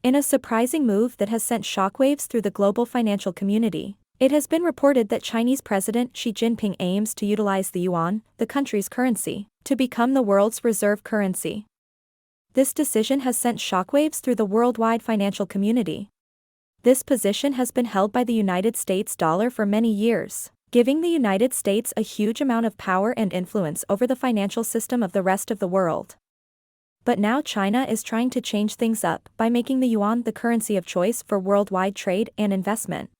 In a surprising move that has sent shockwaves through the global financial community, it has been reported that Chinese President Xi Jinping aims to utilize the yuan, the country's currency, to become the world's reserve currency. This decision has sent shockwaves through the worldwide financial community. This position has been held by the United States dollar for many years, giving the United States a huge amount of power and influence over the financial system of the rest of the world. But now China is trying to change things up by making the yuan the currency of choice for worldwide trade and investment.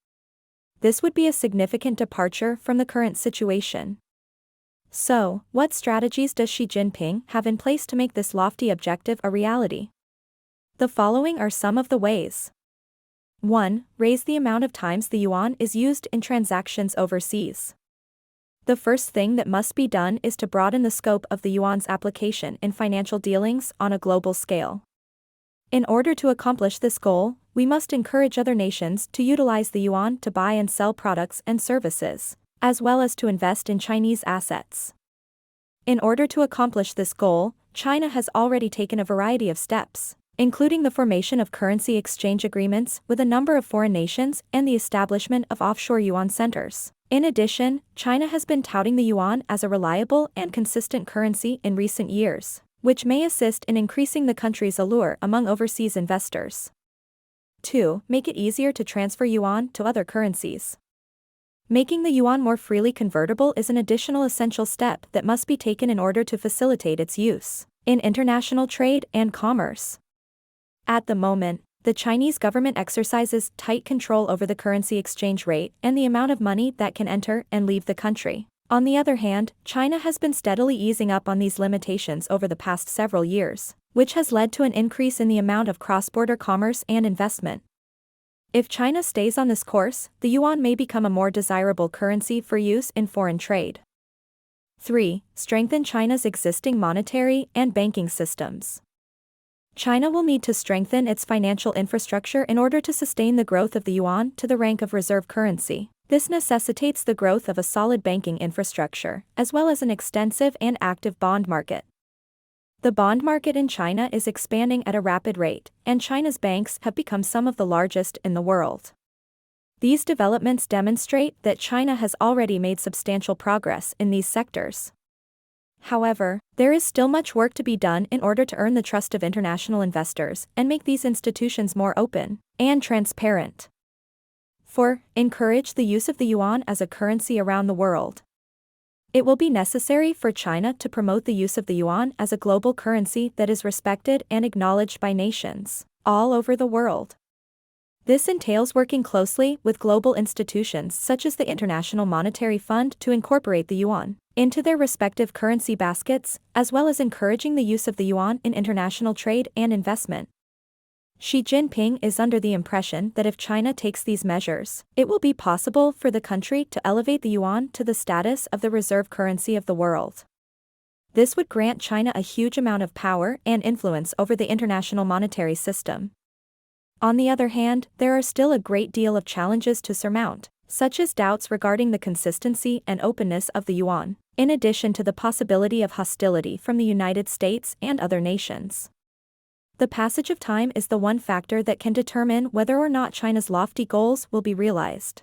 This would be a significant departure from the current situation. So, what strategies does Xi Jinping have in place to make this lofty objective a reality? The following are some of the ways. 1. Raise the amount of times the yuan is used in transactions overseas. The first thing that must be done is to broaden the scope of the yuan's application in financial dealings on a global scale. In order to accomplish this goal, we must encourage other nations to utilize the yuan to buy and sell products and services, as well as to invest in Chinese assets. In order to accomplish this goal, China has already taken a variety of steps, including the formation of currency exchange agreements with a number of foreign nations and the establishment of offshore yuan centers. In addition, China has been touting the yuan as a reliable and consistent currency in recent years, which may assist in increasing the country's allure among overseas investors. 2. Make it easier to transfer yuan to other currencies. Making the yuan more freely convertible is an additional essential step that must be taken in order to facilitate its use in international trade and commerce. At the moment, the Chinese government exercises tight control over the currency exchange rate and the amount of money that can enter and leave the country. On the other hand, China has been steadily easing up on these limitations over the past several years, which has led to an increase in the amount of cross-border commerce and investment. If China stays on this course, the yuan may become a more desirable currency for use in foreign trade. 3. Strengthen China's existing monetary and banking systems. China will need to strengthen its financial infrastructure in order to sustain the growth of the yuan to the rank of reserve currency. This necessitates the growth of a solid banking infrastructure, as well as an extensive and active bond market. The bond market in China is expanding at a rapid rate, and China's banks have become some of the largest in the world. These developments demonstrate that China has already made substantial progress in these sectors. However, there is still much work to be done in order to earn the trust of international investors and make these institutions more open and transparent. 4. Encourage the use of the yuan as a currency around the world. It will be necessary for China to promote the use of the yuan as a global currency that is respected and acknowledged by nations all over the world. This entails working closely with global institutions such as the International Monetary Fund to incorporate the yuan into their respective currency baskets, as well as encouraging the use of the yuan in international trade and investment. Xi Jinping is under the impression that if China takes these measures, it will be possible for the country to elevate the yuan to the status of the reserve currency of the world. This would grant China a huge amount of power and influence over the international monetary system. On the other hand, there are still a great deal of challenges to surmount, such as doubts regarding the consistency and openness of the yuan, in addition to the possibility of hostility from the United States and other nations. The passage of time is the one factor that can determine whether or not China's lofty goals will be realized.